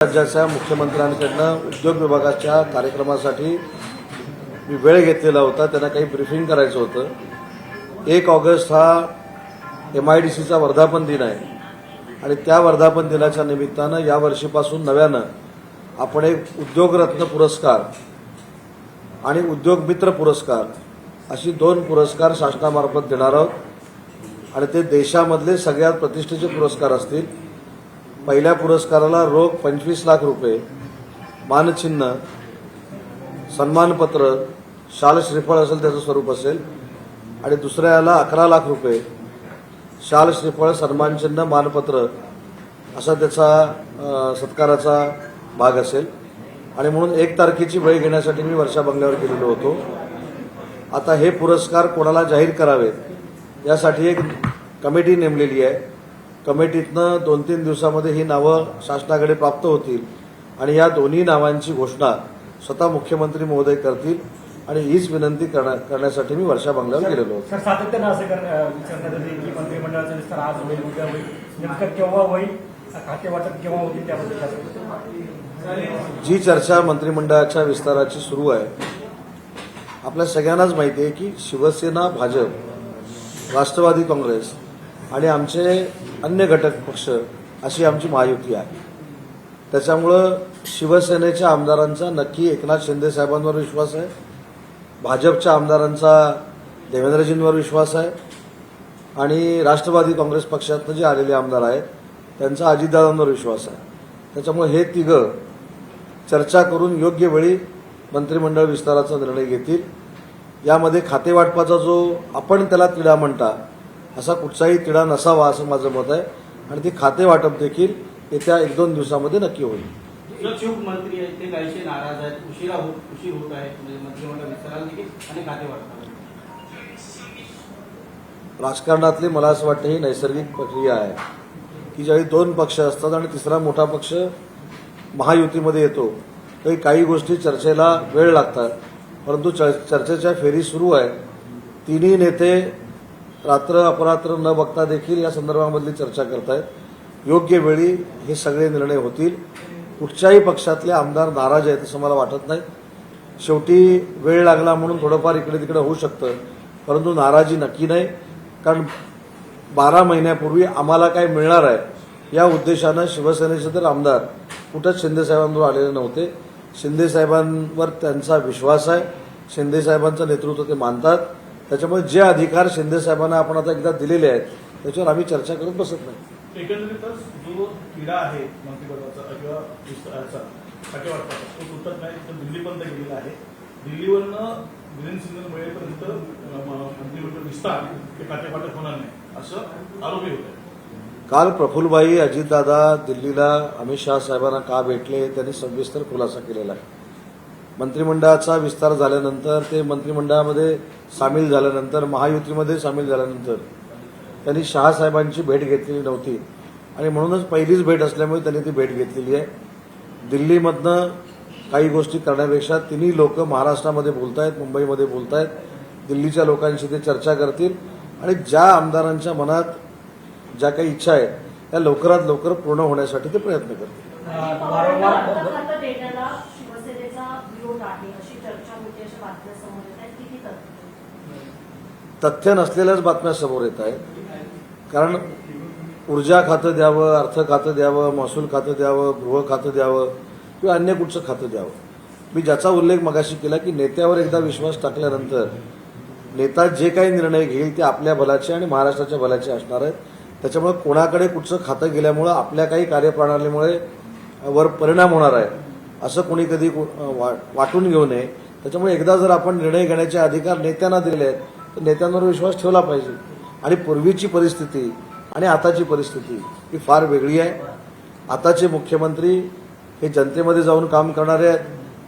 राज्याच्या मुख्यमंत्र्यांकडनं उद्योग विभागाच्या कार्यक्रमासाठी मी वेळ घेतलेला होता. त्यांना काही ब्रीफिंग करायचं होतं. 1 ऑगस्ट हा MIDCचा वर्धापन दिन आहे आणि त्या वर्धापन दिनाच्या निमित्तानं यावर्षीपासून नव्यानं आपण एक उद्योगरत्न पुरस्कार आणि उद्योग मित्र पुरस्कार अशी 2 पुरस्कार शासनामार्फत देणार आहोत आणि ते देशामधले सगळ्यात प्रतिष्ठेचे पुरस्कार असतील. पहिल्या पुरस्काराला रोख 25 लाख रुपये, मानचिन्ह, सन्मानपत्र, शाल श्रीफळ असेल त्याचं स्वरूप असेल आणि दुसऱ्याला 11 लाख रुपये, शाल श्रीफळ, सन्मानचिन्ह, मानपत्र असा त्याचा सत्काराचा भाग असेल. आणि म्हणून 1 तारखेची वेळ घेण्यासाठी मी वर्षा बंगल्यावर गेलेलो होतो. आता हे पुरस्कार कोणाला जाहीर करावेत यासाठी एक कमिटी नेमलेली आहे. कमिटीतनं 2-3 दिवसामध्ये ही नावं शासनाकडे प्राप्त होतील आणि या दोन्ही नावांची घोषणा स्वतः मुख्यमंत्री महोदय करतील आणि हीच विनंती करण्यासाठी मी वर्षा बंगल्यावर गेलेलो होतो. सर, सातत्यानं असं विचारण्यात येते की मंत्रिमंडळाचा विस्तार आज होईल, उद्या होईल, नेमकं केव्हा होईल, खाते वाटप केव्हा होतील त्याबद्दल जी चर्चा मंत्रिमंडळाच्या विस्ताराची सुरू आहे, आपल्या सगळ्यांनाच माहिती आहे की शिवसेना, भाजप, राष्ट्रवादी काँग्रेस आणि आमचे अन्य घटक पक्ष अशी आमची महायुती आहे. त्याच्यामुळं शिवसेनेच्या आमदारांचा नक्की एकनाथ शिंदे साहेबांवर विश्वास आहे, भाजपच्या आमदारांचा देवेंद्रजींवर विश्वास आहे आणि राष्ट्रवादी काँग्रेस पक्षातनं जे आलेले आमदार आहेत त्यांचा अजितदादांवर विश्वास आहे. त्याच्यामुळे हे तिघं चर्चा करून योग्य वेळी मंत्रिमंडळ विस्ताराचा निर्णय घेतील. यामध्ये खातेवाटपाचा जो आपण त्याला तिढा म्हणता असा कुठचाही तिढा नसावा असं माझं मत आहे आणि ती खाते वाटप देखील येत्या 1-2 दिवसामध्ये नक्की होईल. इच्छुक मंत्री आहेत ते काहीसे नाराज आहेत, उशीर होत आहे म्हणजे मंत्रिमंडळ विस्ताराला देखील आणि खाते वाटपाला. राजकारणातली मला असं वाटतं ही नैसर्गिक प्रक्रिया आहे की ज्यावेळी 2 पक्ष असतात आणि तिसरा मोठा पक्ष महायुतीमध्ये येतो तरी काही गोष्टी चर्चेला वेळ लागतात. परंतु चर्चेच्या फेरी सुरू आहे. तिन्ही नेते रात्र अपरात्र न बघता देखील या संदर्भामधली चर्चा करतायत. योग्य वेळी हे सगळे निर्णय होतील. कुठच्याही पक्षातले आमदार नाराज आहेत असं मला वाटत नाही. शेवटी वेळ लागला म्हणून थोडंफार इकडे तिकडे होऊ शकतं, परंतु नाराजी नक्की नाही. कारण 12 महिन्यापूर्वी आम्हाला काय मिळणार आहे या उद्देशानं शिवसेनेचे तर आमदार कुठंच शिंदेसाहेबांवर आलेले नव्हते. शिंदेसाहेबांवर त्यांचा विश्वास आहे, शिंदेसाहेबांचं नेतृत्व ते मानतात. त्याच्यामुळे जे अधिकार शिंदेसाहेबांना आपण आता एकदा दिलेले आहेत त्याच्यावर आम्ही चर्चा करत बसत नाही. एकंदरीतच जो तिढा आहे मंत्रिपदाचा किंवा विस्ताराचा खातेवाटपाचा तो सुटत नाही, तो दिल्लीपर्यंत गेलेला आहे. दिल्लीवरनं ग्रीन सिग्नल मिळेपर्यंत मंत्रिमंडळ विस्तार हे खातेवाटप होणार नाही असं आरोपी होत आहे. काल प्रफुल्लभाई, अजितदादा दिल्लीला अमित शहा साहेबांना का भेटले त्यांनी सविस्तर खुलासा केलेला आहे. मंत्रिमंडळाचा विस्तार झाल्यानंतर, ते मंत्रिमंडळामध्ये सामील झाल्यानंतर, महायुतीमध्ये सामील झाल्यानंतर त्यांनी शहा साहेबांची भेट घेतलेली नव्हती आणि म्हणूनच पहिलीच भेट असल्यामुळे त्यांनी ती भेट घेतलेली आहे. दिल्लीमधनं काही गोष्टी करण्यापेक्षा तिन्ही लोक महाराष्ट्रामध्ये बोलतायत, मुंबईमध्ये बोलतायत. दिल्लीच्या लोकांशी ते चर्चा करतील आणि ज्या आमदारांच्या मनात ज्या काही इच्छा आहेत त्या लवकरात लवकर पूर्ण होण्यासाठी ते प्रयत्न करतील. तथ्य नसलेल्याच बातम्या समोर येत आहेत. कारण ऊर्जा खातं द्यावं, अर्थ खातं द्यावं, महसूल खातं द्यावं, गृह खातं द्यावं किंवा अन्य कुठचं खातं द्यावं. मी ज्याचा उल्लेख मगाशी केला की नेत्यावर एकदा विश्वास टाकल्यानंतर नेता जे काही निर्णय घेईल ते आपल्या भल्याचे आणि महाराष्ट्राच्या भल्याचे असणार आहेत. त्याच्यामुळे कोणाकडे कुठचं खातं गेल्यामुळं आपल्या काही कार्यप्रणालीमुळे वर परिणाम होणार आहे असं कोणी कधी वाटून घेऊ नये. त्याच्यामुळे एकदा जर आपण निर्णय घेण्याचे अधिकार नेत्यांना दिले आहेत तर नेत्यांवर विश्वास ठेवला पाहिजे. आणि पूर्वीची परिस्थिती आणि आताची परिस्थिती ही फार वेगळी आहे. आताचे मुख्यमंत्री हे जनतेमध्ये जाऊन काम करणारे आहेत.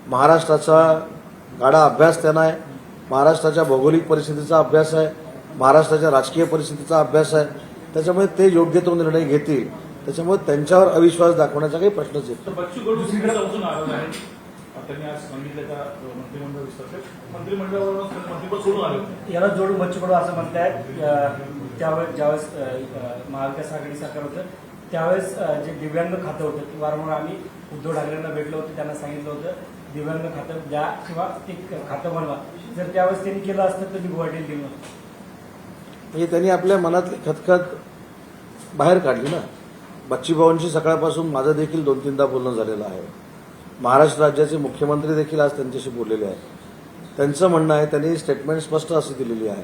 महाराष्ट्राचा गाढा अभ्यास त्यांना आहे, महाराष्ट्राच्या भौगोलिक परिस्थितीचा अभ्यास आहे, महाराष्ट्राच्या राजकीय परिस्थितीचा अभ्यास आहे. त्याच्यामुळे ते योग्य तो निर्णय घेतील. त्याच्यामुळे त्यांच्यावर अविश्वास दाखवण्याचा काही प्रश्नच येत नाही. बच्चू कडू दुसरीकडे अजून आला आहे. त्यांनी आज सांगितलं का मंत्रिमंडळ विस्तार मंत्रिमंडळावर मंत्रिपद सोडून आले. याला जोडून बच्चू कडू असं म्हणतायत त्यावेळेस ज्यावेळेस महाविकास आघाडी सरकार होतं त्यावेळेस जे दिव्यांग खातं होतं वारंवार आम्ही उद्धव ठाकरेंना भेटलं होतं, त्यांना सांगितलं होतं दिव्यांग खातं द्या किंवा एक खातं बनवा. जर त्यावेळेस त्यांनी केलं असतं तर मी गुवाहाटीला गेलो नसतो. म्हणजे त्यांनी आपल्या मनातली खतखत बाहेर काढली ना. बच्चूभाऊंशी सकाळपासून माझं देखील 2-3दा बोलणं झालेलं आहे. महाराष्ट्र राज्याचे मुख्यमंत्री देखील आज त्यांच्याशी बोललेले आहेत. त्यांचं म्हणणं आहे, त्यांनी स्टेटमेंट स्पष्ट अशी दिलेली आहे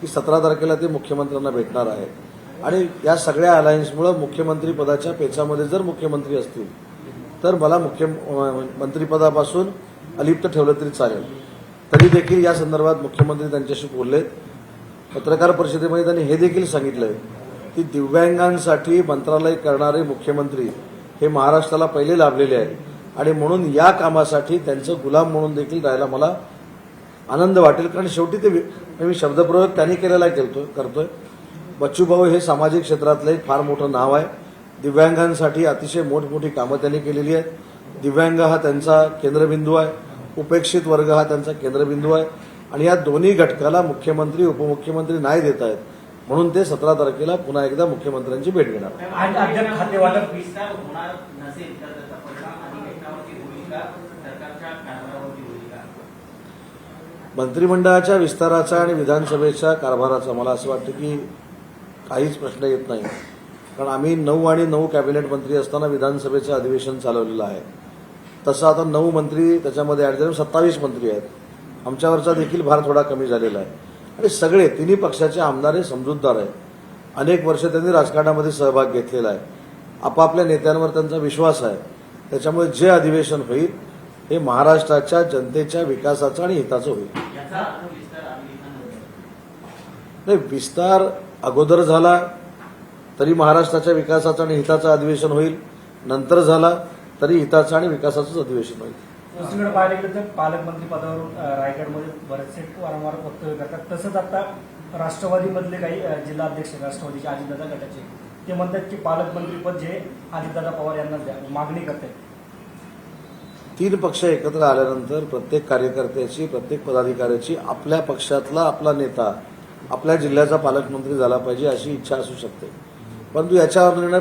की 17 तारखेला ते मुख्यमंत्र्यांना भेटणार आहे आणि या सगळ्या अलायन्समुळे मुख्यमंत्री पदाच्या पेचामध्ये जर मुख्यमंत्री असतील तर मला मंत्रिपदापासून अलिप्त ठेवलं तरी चालेल. तरी देखील या संदर्भात मुख्यमंत्री त्यांच्याशी बोललेत. पत्रकार परिषदेमध्ये त्यांनी हे देखील सांगितलंय की दिव्यांगांसाठी मंत्रालय करणारे मुख्यमंत्री हे महाराष्ट्राला पहिले लाभलेले आहेत आणि म्हणून या कामासाठी त्यांचं गुलाम म्हणून देखील राहायला मला आनंद वाटेल. कारण शेवटी ते मी शब्दप्रयोग त्यांनी केलेला करतोय. बच्चूभाऊ हे सामाजिक क्षेत्रातलं एक फार मोठं नाव आहे. दिव्यांगांसाठी अतिशय मोठमोठी कामं त्यांनी केलेली आहेत. दिव्यांग हा त्यांचा केंद्रबिंदू आहे, उपेक्षित वर्ग हा त्यांचा केंद्रबिंदू आहे आणि या दोन्ही घटकाला मुख्यमंत्री उपमुख्यमंत्री नाही देत आहेत. म्हणून ते 17 तारखेला पुन्हा एकदा मुख्यमंत्र्यांची भेट घेणार. आणि अद्याप खाते वाटप विस्तार होणार नसेल तर त्याचा परिणाम अधिवेशनावरती होईल का, सरकारच्या कारभारावरती होईल का? मंत्रिमंडळाच्या विस्ताराचा आणि विधानसभेच्या कारभाराचा मला असं वाटतं की काहीच प्रश्न येत नाही. कारण आम्ही 9 आणि 9 कॅबिनेट मंत्री असताना विधानसभेचं अधिवेशन चालवलेलं आहे. तसं आता 9 मंत्री त्याच्यामध्ये ऍड करून 27 मंत्री आहेत. आमच्यावरचा देखील भार थोडा कमी झालेला आहे आणि सगळे तिन्ही पक्षाचे आमदार हे समजूतदार आहेत. अनेक वर्ष त्यांनी राजकारणामध्ये सहभाग घेतलेला आहे. आपापल्या नेत्यांवर त्यांचा विश्वास आहे. त्याच्यामुळे जे अधिवेशन होईल हे महाराष्ट्राच्या जनतेच्या विकासाचं आणि हिताचं होईल. याचा अर्थ विस्तार अधिवेशनानंतर नाही, विस्तार अगोदर झाला तरी महाराष्ट्राच्या विकासाचं आणि हिताचं अधिवेशन होईल, नंतर झाला तरी हिताचं आणि विकासाचंच अधिवेशन होईल. दुसरीकडे पाहायला गेलं तर पालकमंत्री पदावरून रायगडमध्ये बरेचसे वारंवार वक्तव्य करतात. तसंच आता राष्ट्रवादीमधले काही जिल्हाध्यक्ष राष्ट्रवादीचे अजितदादा गटाचे ते म्हणतात की पालकमंत्रीपद जे अजितदादा पवार यांना द्या, मागणी करतात. 3 पक्ष एकत्र आल्यानंतर प्रत्येक कार्यकर्त्याची, प्रत्येक पदाधिकाऱ्याची आपल्या पक्षातला आपला नेता आपल्या जिल्ह्याचा पालकमंत्री झाला पाहिजे अशी इच्छा असू शकते. परंतु याच्यावर निर्णय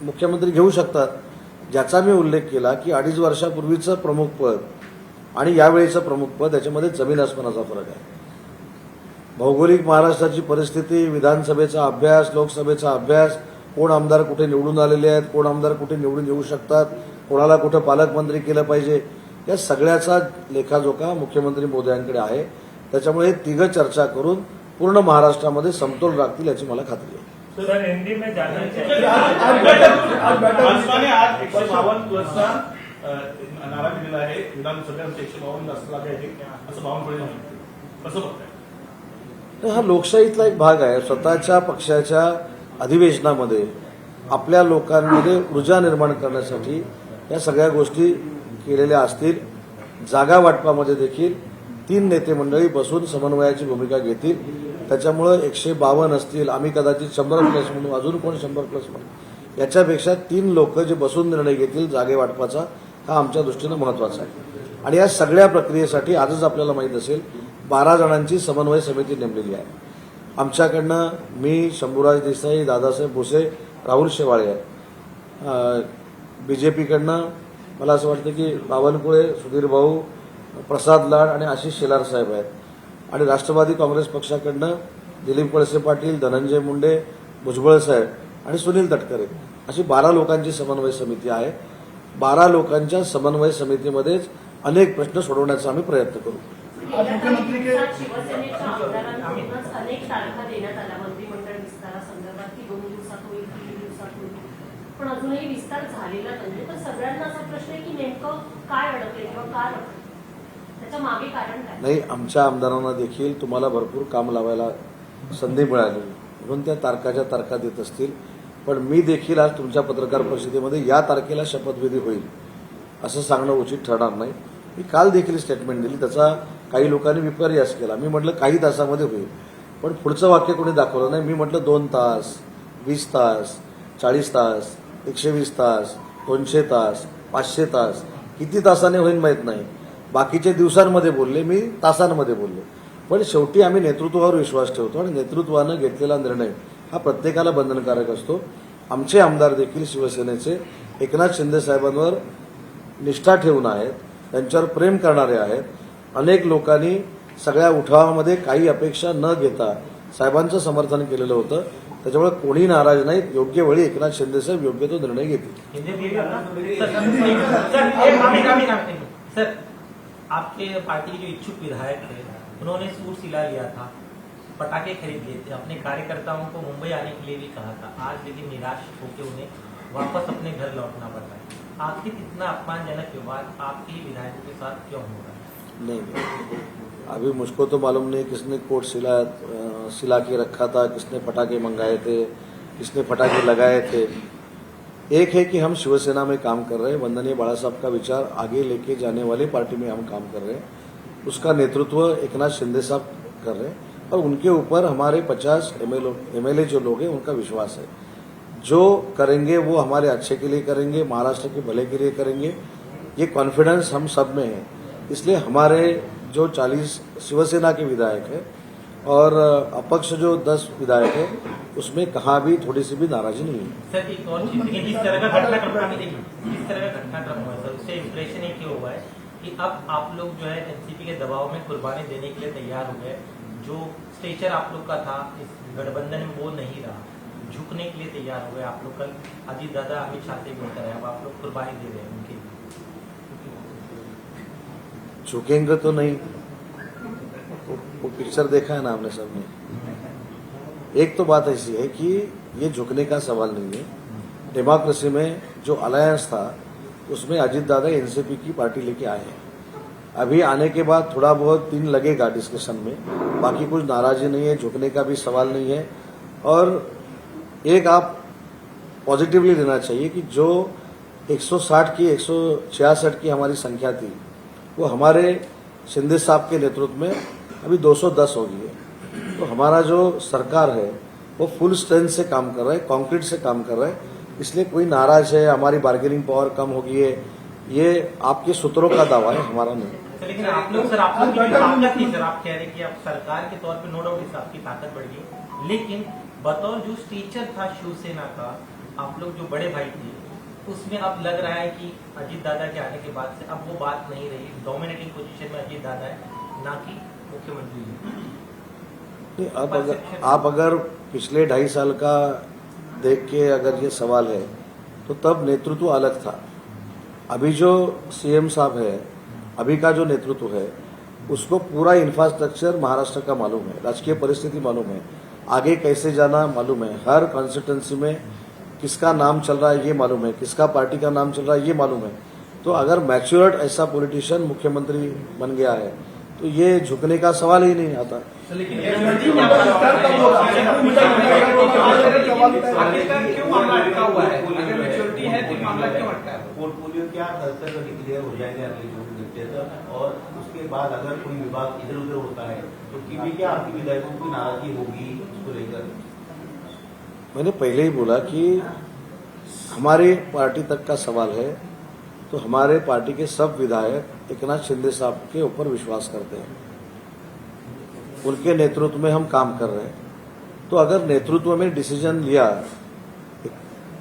मुख्यमंत्री घेऊ शकतात. ज्याचा मी उल्लेख केला की 2.5 वर्षापूर्वीचं प्रमुख पद आणि यावेळीचं प्रमुख पद याच्यामध्ये जमीन आसमानाचा फरक आहे. भौगोलिक महाराष्ट्राची परिस्थिती, विधानसभेचा अभ्यास, लोकसभेचा अभ्यास, कोण आमदार कुठे निवडून आलेले आहेत, कोण आमदार कुठे निवडून येऊ शकतात, कोणाला कुठं पालकमंत्री केलं पाहिजे, या सगळ्याचा लेखाजोखा मुख्यमंत्री मोदयांकडे आहे. त्याच्यामुळे हे तिघं चर्चा करून पूर्ण महाराष्ट्रामध्ये समतोल राखतील याची मला खात्री आहे. सर हिंदी में जाना भाजपाने आज 152 प्लसचा नारा दिलेला आहे. विधानसभेत 152 जास्त लागायचे असं बावनकुळे म्हणतात. कसं बघताय? तर हा लोकशाहीतला एक भाग आहे. स्वतःच्या पक्षाच्या अधिवेशनामध्ये आपल्या लोकांमध्ये ऊर्जा निर्माण करण्यासाठी या सगळ्या गोष्टी केलेल्या असतील. जागा वाटपामध्ये देखील 3 नेते मंडळी बसून समन्वयाची भूमिका घेतील. त्याच्यामुळे 152 असतील, आम्ही कदाचित 100 प्लस म्हणू, अजून कोण 100 प्लस म्हणू, याच्यापेक्षा 3 लोक जे बसून निर्णय घेतील जागे वाटपाचा, हा आमच्या दृष्टीनं महत्वाचा आहे. आणि या सगळ्या प्रक्रियेसाठी आजच आपल्याला माहीत असेल 12 जणांची समन्वय समिती नेमलेली आहे. आमच्याकडनं मी, शंभूराज देसाई, दादासाहेब भुसे, राहुल शेवाळे आहे. बीजेपीकडनं मला असं वाटतं की बावनकुळे, सुधीर भाऊ, प्रसाद लाड आणि आशिष शेलार साहेब आहेत. आणि राष्ट्रवादी काँग्रेस पक्षाकडनं दिलीप वळसे पाटील, धनंजय मुंडे, भुजबळ साहेब आणि सुनील तटकरे अशी 12 लोकांची समन्वय समिती आहे. 12 लोकांच्या समन्वय समितीमध्येच अनेक प्रश्न सोडवण्याचा आम्ही प्रयत्न करू. शिवसेनेच्या आमदारांकडूनच अनेक तारखा देण्यात आल्या मंत्रिमंडळ विस्तारासंदर्भात की 2 दिवसात होईल, 3 दिवसात होईल, पण अजूनही विस्तार झालेला नाही. तर सगळ्यांना असा प्रश्न आहे की नेमकं काय अडकले किंवा काय अडकले, त्याच्या मागे कारण काय? नाही, आमच्या आमदारांना देखील तुम्हाला भरपूर काम लावायला संधी मिळाली म्हणून त्या तारखाच्या तारखा देत असतील. पण मी देखील आज तुमच्या पत्रकार परिषदेमध्ये या तारखेला शपथविधी होईल असं सांगणं उचित ठरणार नाही. मी काल देखील स्टेटमेंट दिली, त्याचा काही लोकांनी विपर्यास केला. मी म्हटलं काही तासामध्ये होईल, पण पुढचं वाक्य कोणी दाखवलं नाही. मी म्हटलं 2 तास, 20 तास, 40 तास, 120 तास, 200 तास, 500 तास, किती तासाने होईल माहीत नाही. बाकीचे दिवसांमध्ये बोलले, मी तासांमध्ये बोलले. पण शेवटी आम्ही नेतृत्वावर विश्वास ठेवतो आणि नेतृत्वानं घेतलेला निर्णय हा प्रत्येकाला बंधनकारक असतो. आमचे आमदार देखील शिवसेनेचे एकनाथ शिंदे साहेबांवर निष्ठा ठेवून आहेत, त्यांच्यावर प्रेम करणारे आहेत. अनेक लोकांनी सगळ्या उठावामध्ये काही अपेक्षा न घेता साहेबांचं समर्थन केलेलं होतं. त्याच्यामुळे कोणी नाराज नाहीत. योग्य वेळी एकनाथ शिंदे साहेब योग्य तो निर्णय घेतील. सर, आपके पार्टी के जो इच्छुक विधायक थे उन्होंने सूट सिला लिया था, पटाखे खरीद लिए थे, अपने कार्यकर्ताओं को मुंबई आने के लिए भी कहा था. आज लेकिन निराश होकर उन्हें वापस अपने घर लौटना पड़ रहा है. आखिर इतना अपमानजनक व्यवहार आपके विधायकों के साथ क्यों हो रहा है? नहीं, अभी मुझको तो मालूम नहीं किसने कोट सिला के रखा था, किसने पटाखे मंगाए थे, किसने पटाखे लगाए थे. एक है कि हम शिवसेना में काम कर रहे हैं, वंदनीय बाला साहब का विचार आगे लेके जाने वाली पार्टी में हम काम कर रहे हैं. उसका नेतृत्व एकनाथ शिंदे साहब कर रहे हैं और उनके ऊपर हमारे 50 एमएलए जो लोग हैं उनका विश्वास है. जो करेंगे वो हमारे अच्छे के लिए करेंगे, महाराष्ट्र के भले के लिए करेंगे. ये कॉन्फिडेंस हम सब में है. इसलिए हमारे जो 40 शिवसेना के विधायक हैं और अपक्ष जो 10 विधायक है उसमें कहाँ भी थोड़ी सी भी नाराजी नहीं है. सर, एक और चीज देखिए, जिस तरह का घटनाक्रम हुआ है सर, उससे इम्प्रेशन एक ये हुआ है कि अब आप लोग जो है एनसीपी के दबाव में कुर्बानी देने के लिए तैयार हो गए. जो स्टेचर आप लोग का था इस गठबंधन में वो नहीं रहा, झुकने के लिए तैयार हो गए आप लोग. कल अजीत दादा अमित शाह से मिलकर आए, अब आप लोग कुर्बानी दे रहे हैं उनके लिए. झुकेंगे तो नहीं. वो पिक्चर देखा है ना आपने सबने. एक तो बात ऐसी है कि ये झुकने का सवाल नहीं है. डेमोक्रेसी में जो अलायंस था उसमें अजीत दादा एनसीपी की पार्टी लेके आए हैं. अभी आने के बाद थोड़ा बहुत दिन लगेगा डिस्कशन में, बाकी कुछ नाराजी नहीं है, झुकने का भी सवाल नहीं है. और एक आप पॉजिटिवली लेना चाहिए कि जो 160 की 166 की हमारी संख्या थी वो हमारे शिंदे साहब के नेतृत्व में अभी 210 हो गई है. तो हमारा जो सरकार है वो फुल स्ट्रेंथ से काम कर रहा है, कॉन्क्रीट से काम कर रहा है. इसलिए कोई नाराज है, हमारी बार्गेनिंग पावर कम हो गई है, ये आपके सूत्रों का दावा है, हमारा नहीं. लेकिन आप लोग की जो ताकत थी सर, आप कह रहे कि आप सरकार के तौर पे नो डाउट आपकी ताकत बढ़ गई, लेकिन बतौर जो स्टीचर था शिवसेना का, आप लोग जो बड़े भाई थे, उसमें अब लग रहा है कि अजीत दादा के आने के बाद से अब वो बात नहीं रही. डोमिनेटिंग पोजीशन में अजीत दादा है, ना कि मुख्यमंत्री जी. आप अगर पिछले 2.5 साल का देख के अगर ये सवाल है तो तब नेतृत्व अलग था. अभी जो सीएम साहब है, अभी का जो नेतृत्व है, उसको पूरा इंफ्रास्ट्रक्चर महाराष्ट्र का मालूम है, राजकीय परिस्थिति मालूम है, आगे कैसे जाना मालूम है, हर कॉन्स्टिट्यूंसी में किसका नाम चल रहा है ये मालूम है, किसका पार्टी का नाम चल रहा है ये मालूम है. तो अगर मैच्योर्ड ऐसा पॉलिटिशियन मुख्यमंत्री बन गया है तो ये झुकने का सवाल ही नहीं आता. लेकिन पोर्टफोलियो क्या कर्तव्य क्लियर हो जाएंगे अगले 24 घंटे तक, और उसके बाद अगर कोई विभाग इधर उधर होता है तो क्या आपकी विधायकों की नाराजगी होगी उसको लेकर? मैंने पहले ही बोला कि हमारी पार्टी तक का सवाल है तो हमारे पार्टी के सब विधायक एकनाथ शिंदे साहब के ऊपर विश्वास करते हैं, उनके नेतृत्व में हम काम कर रहे हैं. तो अगर नेतृत्व में डिसीजन लिया,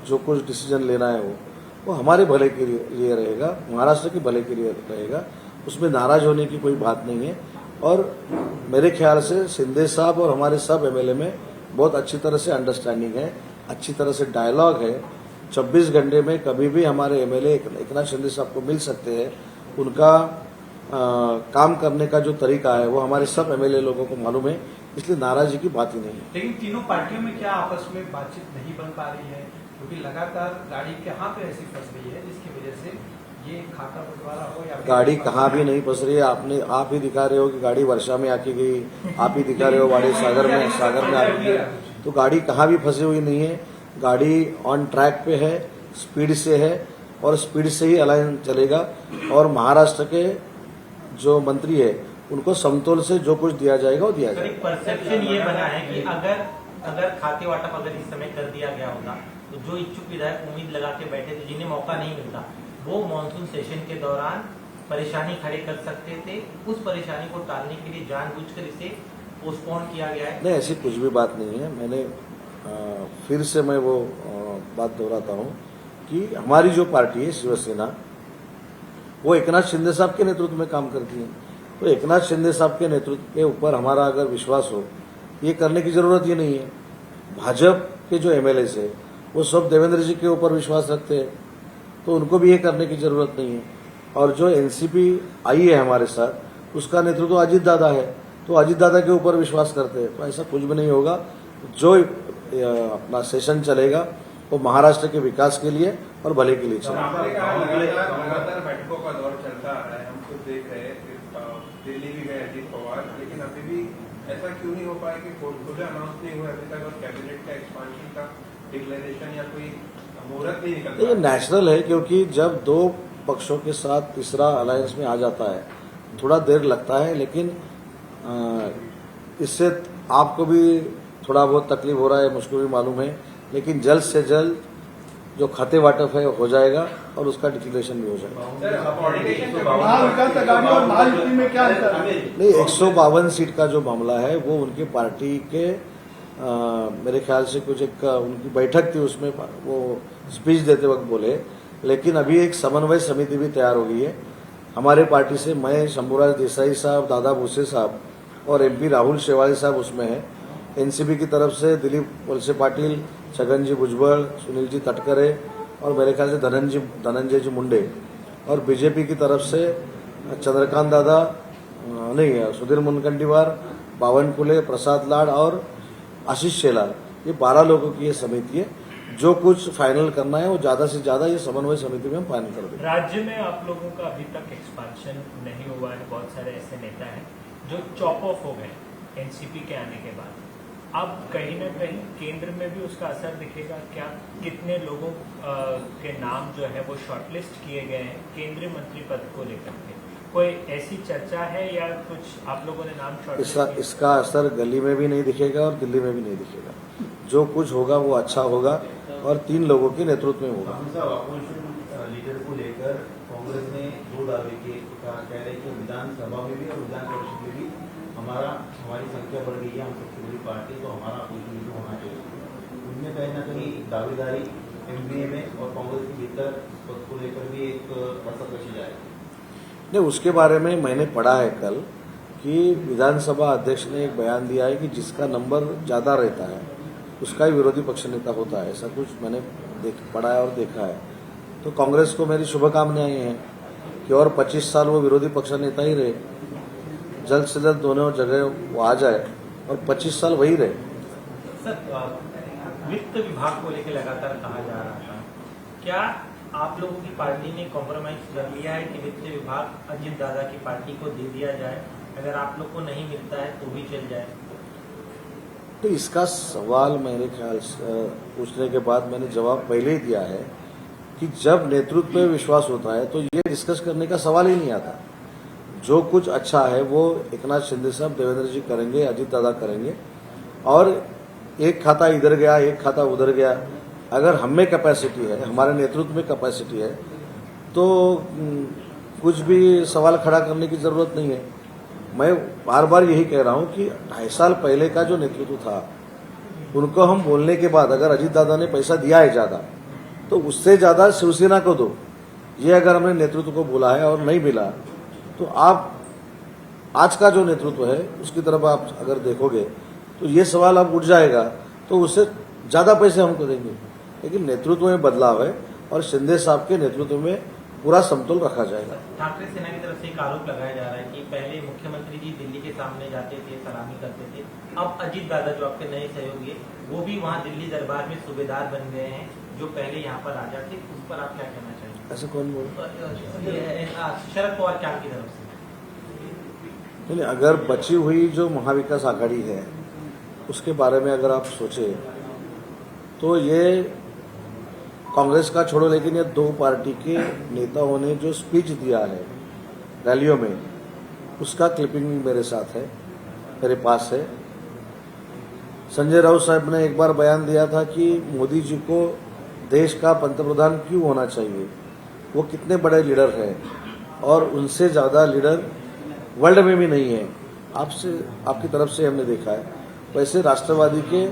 जो कुछ डिसीजन लेना है वो हमारे भले के लिए रहेगा, महाराष्ट्र के भले के लिए रहेगा, उसमें नाराज होने की कोई बात नहीं है. और मेरे ख्याल से शिंदे साहब और हमारे सब एमएलए में बहुत अच्छी तरह से अंडरस्टैंडिंग है, अच्छी तरह से डायलॉग है. 24 घंटे में कभी भी हमारे एमएलए एकनाथ शिंदे साहब को मिल सकते हैं. उनका काम करने का जो तरीका है वो हमारे सब एमएलए लोगों को मालूम है, इसलिए नाराजगी की बात ही नहीं है. लेकिन तीनों पार्टियों में क्या आपस में बातचीत नहीं बन पा रही है, क्योंकि लगातार गाड़ी कहाँ पे ऐसी फंस रही है जिसकी वजह से ये खाता बंटवारा हो या गाड़ी कहाँ भी नहीं फंस रही है. आप ही दिखा रहे हो कि गाड़ी वर्षा में आके गई, आप ही दिखा रहे हो गाड़ी सागर में आके गई. तो गाड़ी कहाँ भी फंसी हुई नहीं है. गाड़ी ऑन ट्रैक पे है, स्पीड से है और स्पीड से ही अलाइन चलेगा. और महाराष्ट्र के जो मंत्री है उनको समतोल से जो कुछ दिया जाएगा वो दिया जाएगा. परसेप्शन ये बना है कि अगर खाते वाटप अगर इस समय कर दिया गया होता तो जो इच्छुक विधायक उम्मीद लगा के बैठे थे, जिन्हें मौका नहीं मिलता, वो मानसून सेशन के दौरान परेशानी खड़े कर सकते थे. उस परेशानी को टालने के लिए जानबूझकर इसे पोस्टपोन किया गया है. नहीं, ऐसी कुछ भी बात नहीं है. मैंने फिर से मैं वो बात दोहराता हूँ कि हमारी जो पार्टी है शिवसेना, वो एकनाथ शिंदे साहब के नेतृत्व में काम करती हैं। तो एकनाथ शिंदे साहब के नेतृत्व के ऊपर हमारा अगर विश्वास हो, ये करने की जरूरत ही नहीं है। भाजपा के जो एमएलए है वो सब देवेंद्र जी के ऊपर विश्वास रखते हैं, तो उनको भी ये करने की जरूरत नहीं है। और जो एनसीपी आई है हमारे साथ, उसका नेतृत्व तो अजीत दादा है, तो अजीत दादा के ऊपर विश्वास करते हैं। तो ऐसा कुछ भी नहीं होगा। जो अपना सेशन चलेगा वो महाराष्ट्र के विकास के लिए और भले के लिए चलेगा। आपने कहा लगातार बैठकों का दौर चलता आ रहा है, हम खुद देख रहे हैं। दिल्ली भी गए अजीत पवार, लेकिन अभी भी ऐसा क्यों नहीं हो पाया कि खुद अनाउंस नहीं हुआ अभी तक और कैबिनेट का एक्सपांशन का डिक्लेरेशन या कोई मुहूर्त नहीं निकल ये नेचुरल है, क्योंकि जब दो पक्षों के साथ तीसरा अलायंस में आ जाता है थोड़ा देर लगता है, लेकिन इससे आपको भी थोड़ा बहुत तकलीफ हो रहा है, मुझको भी मालूम है, लेकिन जल्द से जल्द जो खाते वाटप है हो जाएगा और उसका डिक्लेरेशन भी हो जाएगा। महाविकास आघाड़ी और महायुति में क्या अंतर है? नहीं, 152 सीट का जो मामला है वो उनकी पार्टी के मेरे ख्याल से कुछ एक उनकी बैठक थी, उसमें वो स्पीच देते वक्त बोले। लेकिन अभी एक समन्वय समिति भी तैयार हो गई है हमारे पार्टी से। मैं शंभूराज देसाई साहब, दादा भूसे साहब और एमपी राहुल शेवाड़ी साहब उसमें हैं। एनसीपी की तरफ से दिलीप वलसे पाटिल, छगन जी भुजबल, सुनील जी तटकरे और मेरे ख्याल से धनंजय जी मुंडे, और बीजेपी की तरफ से चंद्रकांत दादा नहीं, सुधीर मुनगंटीवार, बावनकुले, प्रसाद लाड और आशीष शेलार, ये 12 लोगों की ये समिति है। जो कुछ फाइनल करना है वो ज्यादा से ज्यादा ये समन्वय समिति में हम फाइनल कर देंगे। राज्य में आप लोगों का अभी तक एक्सपांशन नहीं हुआ है। बहुत सारे ऐसे नेता हैं जो चॉप ऑफ हो गए एनसीपी के आने के बाद। अब कहीं न कहीं केंद्र में भी उसका असर दिखेगा क्या? कितने लोगों के नाम जो है वो शॉर्टलिस्ट किए गए हैं केंद्रीय मंत्री पद को लेकर के? कोई ऐसी चर्चा है या कुछ आप लोगों ने नाम शॉर्टलिस्ट? इसका असर गली में भी नहीं दिखेगा और दिल्ली में भी नहीं दिखेगा। जो कुछ होगा वो अच्छा होगा और 3 लोगों के नेतृत्व में होगा। अपोजिशन लीडर को लेकर कांग्रेस ने 2 दावे किए, कह रहे कि विधानसभा में भी और विधान परिषद में भी हमारी संख्या बढ़ गई है, हम सबसे बड़ी पार्टी, तो हमारा अपोजिशन लीडर होना चाहिए। उनमें कहीं ना कहीं दावेदारी एमपीए में और कांग्रेस के भीतर पद को लेकर भी एक असर कशी जाएगी। नहीं, उसके बारे में मैंने पढ़ा है कल कि विधानसभा अध्यक्ष ने एक बयान दिया है कि जिसका नंबर ज्यादा रहता है उसका ही विरोधी पक्ष नेता होता है। ऐसा कुछ मैंने पढ़ा है और देखा है। तो कांग्रेस को मेरी शुभकामनाएं हैं कि और 25 साल वो विरोधी पक्ष नेता ही रहे, जल्द से जल्द दोनों जगह वो आ जाए और 25 साल वही रहे। सर, वित्त विभाग को लेकर लगातार कहा जा रहा था, क्या आप लोगों की पार्टी ने कॉम्प्रोमाइज कर लिया है कि वित्त विभाग अजीत दादा की पार्टी को दे दिया जाए, अगर आप लोग को नहीं मिलता है तो भी चल जाए? तो इसका सवाल मेरे ख्याल से पूछने के बाद मैंने जवाब पहले ही दिया है कि जब नेतृत्व में विश्वास होता है तो ये डिस्कस करने का सवाल ही नहीं आता। जो कुछ अच्छा है वो एकनाथ शिंदे साहब, देवेंद्र जी करेंगे, अजीत दादा करेंगे, और एक खाता इधर गया एक खाता उधर गया, अगर हम में कैपेसिटी है, हमारे नेतृत्व में कैपेसिटी है, तो कुछ भी सवाल खड़ा करने की जरूरत नहीं है। मैं बार बार यही कह रहा हूं कि 2.5 साल पहले का जो नेतृत्व था उनको हम बोलने के बाद अगर अजीत दादा ने पैसा दिया है ज्यादा तो उससे ज्यादा शिवसेना को दो, ये अगर हमने नेतृत्व को बोला है और नहीं मिला तो आप आज का जो नेतृत्व है उसकी तरफ आप अगर देखोगे तो ये सवाल अब उठ जाएगा, तो उससे ज्यादा पैसे हमको देंगे। लेकिन नेतृत्व में बदलाव है और शिंदे साहब के नेतृत्व में पूरा समतोल रखा जाएगा। ठाकरे सेना की तरफ से एक आरोप लगाया जा रहा है कि पहले मुख्यमंत्री जी दिल्ली के सामने जाते थे, सलामी करते थे, अब अजीत दादा जो आपके नए सहयोगी है वो भी वहाँ दिल्ली दरबार में सूबेदार बन गए हैं, जो पहले यहाँ पर राजा थे। उस पर आप क्या कहना चाहिए? ऐसे कौन बोल? शरद पवार क्या की तरफ से? नहीं, अगर बची हुई जो महाविकास आघाड़ी है उसके बारे में अगर आप सोचे तो ये कांग्रेस का छोड़ो, लेकिन ये 2 पार्टी के नेताओं ने जो स्पीच दिया है रैलियों में उसका क्लिपिंग मेरे साथ है, मेरे पास है। संजय राउत साहब ने एक बार बयान दिया था कि मोदी जी को देश का पंतप्रधान क्यों होना चाहिए, वो कितने बड़े लीडर हैं और उनसे ज्यादा लीडर वर्ल्ड में भी नहीं है। आपकी तरफ से हमने देखा है। वैसे राष्ट्रवादी के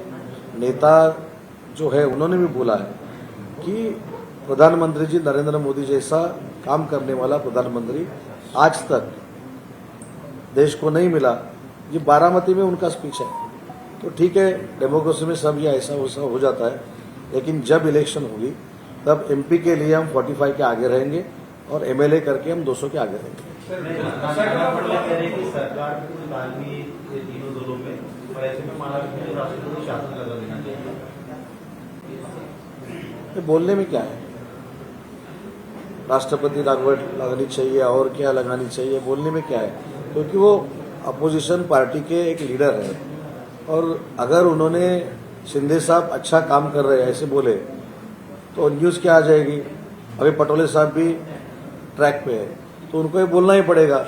नेता जो है उन्होंने भी बोला है कि प्रधानमंत्री जी नरेंद्र मोदी जैसा काम करने वाला प्रधानमंत्री आज तक देश को नहीं मिला। ये बारामती में उनका स्पीच है। तो ठीक है, डेमोक्रेसी में सब ये ऐसा वैसा हो जाता है, लेकिन जब इलेक्शन होगी तब एमपी के लिए हम 45 के आगे रहेंगे और एमएलए करके हम 200 के आगे रहेंगे। कह रहे हैं कि सरकार में कुछ तालमेल ये तीनों दलों में, और ऐसे में महाराष्ट्र में राष्ट्रपति शासन लगा देना चाहिए। ये बोलने में क्या है? राष्ट्रपति लागवट लगानी चाहिए और क्या लगानी चाहिए, बोलने में क्या है? क्योंकि वो अपोजिशन पार्टी के एक लीडर है और अगर उन्होंने शिंदे साहब अच्छा काम कर रहे हैं ऐसे बोले तो न्यूज़ क्या आ जाएगी? अभी पटोले साहब भी ट्रैक पे है, तो उनको ये बोलना ही पड़ेगा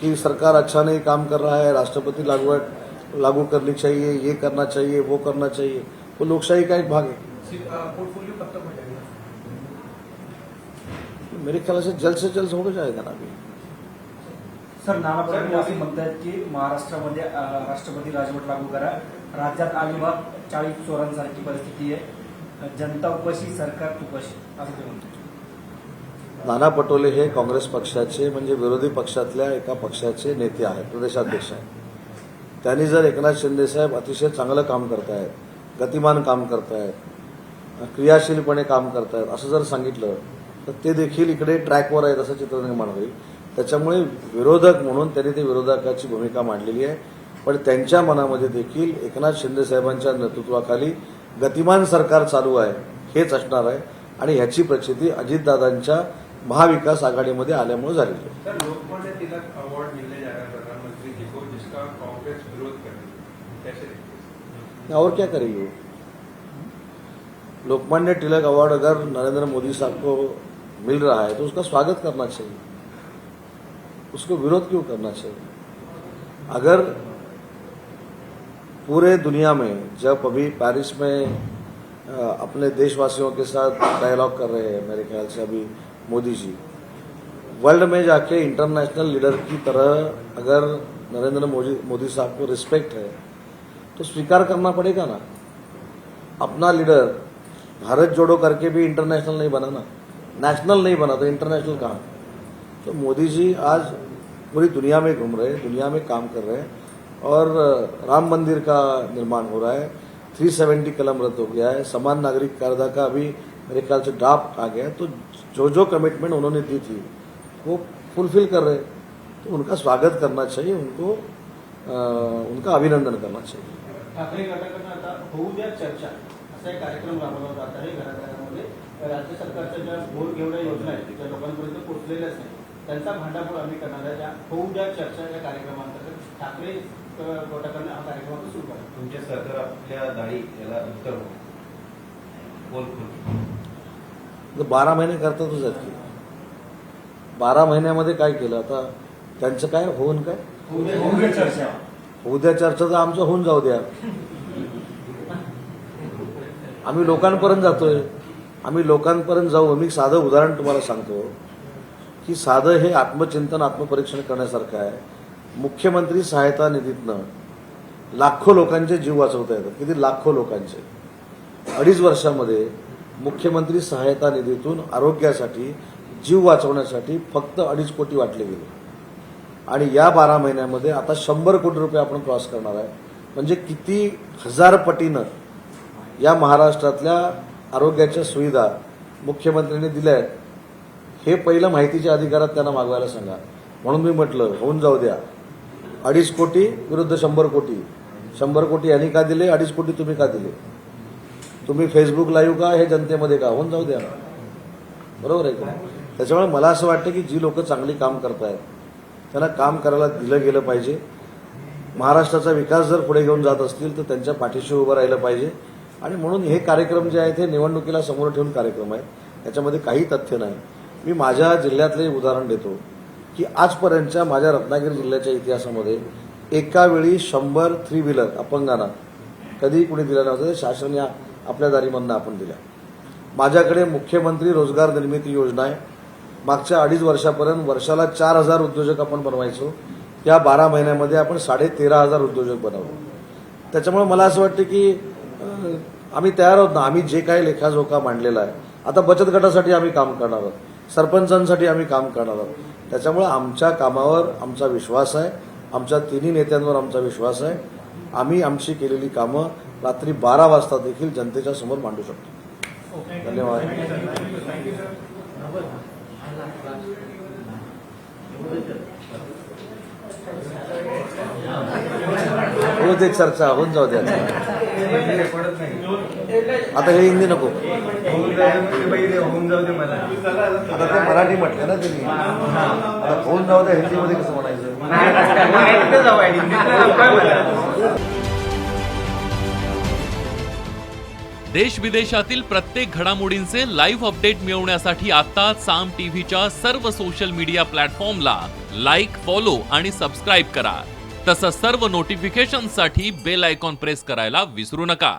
कि सरकार अच्छा नहीं काम कर रहा है, राष्ट्रपति लागवट लागू करनी चाहिए, ये करना चाहिए, वो करना चाहिए। वो लोकशाही का एक भाग है। पोर्टफोलियो कब तक हो जाएगा? मेरे ख्याल से जल्द हो जाएगा ना अभी। सर, नाना पटोले असे म्हणतात की महाराष्ट्रामध्ये राष्ट्रपती राजवट लागू करा, राज्यात अलिबाग 40 चोरांसारखी परिस्थिती आहे, जनता उपाशी सरकार तुपाशी, असं ते म्हणतात. नाना पटोले हे काँग्रेस पक्षाचे म्हणजे विरोधी पक्षातल्या एका पक्षाचे नेते आहेत, प्रदेशाध्यक्ष आहेत. त्यांनी जर एकनाथ शिंदे साहेब अतिशय चांगलं काम करतायत, गतिमान काम करतायत, क्रियाशीलपणे काम करतायत असं जर सांगितलं तर ते देखील इकडे ट्रॅकवर आहेत असं चित्र निर्माण होईल. त्याच्यामुळे विरोधक म्हणून त्यांनी ते विरोधकाची भूमिका मांडलेली आहे, पण त्यांच्या मनामध्ये देखील एकनाथ शिंदे साहेबांच्या नेतृत्वाखाली गतिमान सरकार चालू आहे हेच असणार आहे आणि ह्याची प्रचिती अजितदादांच्या महाविकास आघाडीमध्ये आल्यामुळे झालेली आहे. सर, लोकमान्य तिलक अवार्ड मिलने जा रहा है प्रधानमंत्री जी को, जिसका कांग्रेस विरोध कर रही है, कैसे देखते हैं? और क्या करेगी वो? लोकमान्य तिलक अवार्ड अगर नरेंद्र मोदी साहब को मिल रहा है तो उसका स्वागत करना चाहिए, उसको विरोध क्यों करना चाहिए? अगर पूरे दुनिया में जब अभी पेरिस में अपने देशवासियों के साथ डायलॉग कर रहे हैं, मेरे ख्याल से अभी मोदी जी वर्ल्ड में जाके इंटरनेशनल लीडर की तरह अगर नरेंद्र मोदी साहब को रिस्पेक्ट है तो स्वीकार करना पड़ेगा ना। अपना लीडर भारत जोड़ो करके भी इंटरनेशनल नहीं बना ना, नेशनल नहीं बना तो इंटरनेशनल कहाँ? तो मोदी जी आज पूरी दुनिया में घूम रहे हैं, दुनिया में काम कर रहे हैं और राम मंदिर का निर्माण हो रहा है, 370 कलम रद्द हो गया है, समान नागरिक कायदा का अभी मेरे ख्याल से ड्राफ्ट आ गया है। तो जो कमिटमेंट उन्होंने दी थी वो फुलफिल कर रहे हैं, तो उनका स्वागत करना चाहिए, उनका अभिनंदन करना चाहिए. ठाकरे गटाकडनं आता होऊ द्या चर्चा असा एक कार्यक्रम राबवला जात आहे घराघरामध्ये. राज्य सरकारच्या ज्या भोर घेवड्या योजना आहेत त्या लोकांपर्यंत पोहोचलेल्याच नाही, त्यांचा भांडाफोड आम्ही करणार आहे. त्या होऊ द्या चर्चा या कार्यक्रमांतर्गत ठाकरे गटाकडनं हा कार्यक्रम सुरू करा. तुमचे सरकार आपल्या दाढी याला उत्तर हो बोल 12 महिने करतातच आहेत की. 12 महिन्यामध्ये काय केलं आता त्यांचं काय होऊन काय उद्या चर्चा तर आमचं होऊन जाऊ द्या. आम्ही लोकांपर्यंत जातोय, आम्ही लोकांपर्यंत जाऊ. मी साधं उदाहरण तुम्हाला सांगतो की साधं हे आत्मचिंतन आत्मपरीक्षण करण्यासारखं आहे. मुख्यमंत्री सहायता निधीतनं लाखो लोकांचे जीव वाचवता येतात. किती लाखो लोकांचे. 2.5 वर्षामध्ये मुख्यमंत्री सहायता निधीतून आरोग्यासाठी जीव वाचवण्यासाठी फक्त 2.5 कोटी वाटले गेले आणि या 12 महिन्यामध्ये आता 100 कोटी रुपये आपण क्रॉस करणार आहे. म्हणजे किती हजार पटीनं या महाराष्ट्रातल्या आरोग्याच्या सुविधा मुख्यमंत्र्यांनी दिल्या आहेत हे पहिलं माहितीच्या अधिकारात त्यांना मागवायला सांगा. म्हणून मी म्हटलं होऊन जाऊ द्या. 2.5 कोटी विरुद्ध 100 कोटी. 100 कोटी यांनी का दिले, 2.5 कोटी तुम्ही का दिले? तुम्ही फेसबुक लाईव्ह का, हे जनतेमध्ये का? होऊन जाऊ द्या. बरोबर आहे का? त्याच्यामुळे मला असं वाटतं की जी लोक चांगली काम करतायत त्यांना काम करायला दिलं गेलं पाहिजे. महाराष्ट्राचा विकास जर पुढे घेऊन जात असतील तर त्यांच्या पाठीशी उभं राहिलं पाहिजे. आणि म्हणून हे कार्यक्रम जे आहेत हे निवडणुकीला समोर ठेवून कार्यक्रम आहेत, त्याच्यामध्ये काही तथ्य नाही. मी माझ्या जिल्ह्यातले उदाहरण देतो की आजपर्यंतच्या माझ्या रत्नागिरी जिल्ह्याच्या इतिहासामध्ये एका वेळी 100 3 व्हीलर अपंगांना कधीही कुणी दिलं नव्हतं. शासन या आपल्या दारीमधनं आपण दिल्या. माझ्याकडे मुख्यमंत्री रोजगार निर्मिती योजना आहे. मागच्या 2.5 वर्षापर्यंत वर्षाला 4,000 उद्योजक आपण बनवायचो. या 12 महिन्यामध्ये आपण 13,500 उद्योजक बनवलो. त्याच्यामुळे मला असं वाटतं की आम्ही तयार आहोत ना. आम्ही जे काही लेखाजोखा मांडलेला आहे आता बचत गटासाठी आम्ही काम करणार आहोत. सरपंचांसाठी आम्ही काम करणार आहोत. त्याच्यामुळे आमच्या कामावर आमचा विश्वास आहे, आमच्या तिन्ही नेत्यांवर आमचा विश्वास आहे. आम्ही आमची केलेली कामं रात्री 12 वाजता देखील जनतेच्या समोर मांडू शकतो. धन्यवाद. हो ते चर्चा होऊन जाऊ द्या. आता हे हिंदी नको, होऊन जाऊ दे मला. आता ते मराठी म्हटलं ना त्यांनी. आता होऊन जाऊ द्या हिंदीमध्ये कसं म्हणायचं. देश विदेशातील प्रत्येक घडामोडींचे लाईव्ह अपडेट मिळवण्यासाठी आता साम टीव्हीच्या सर्व सोशल मीडिया प्लॅटफॉर्मला लाईक, फॉलो आणि सबस्क्राईब करा. तसंच सर्व नोटिफिकेशनसाठी बेल आयकॉन प्रेस करायला विसरू नका.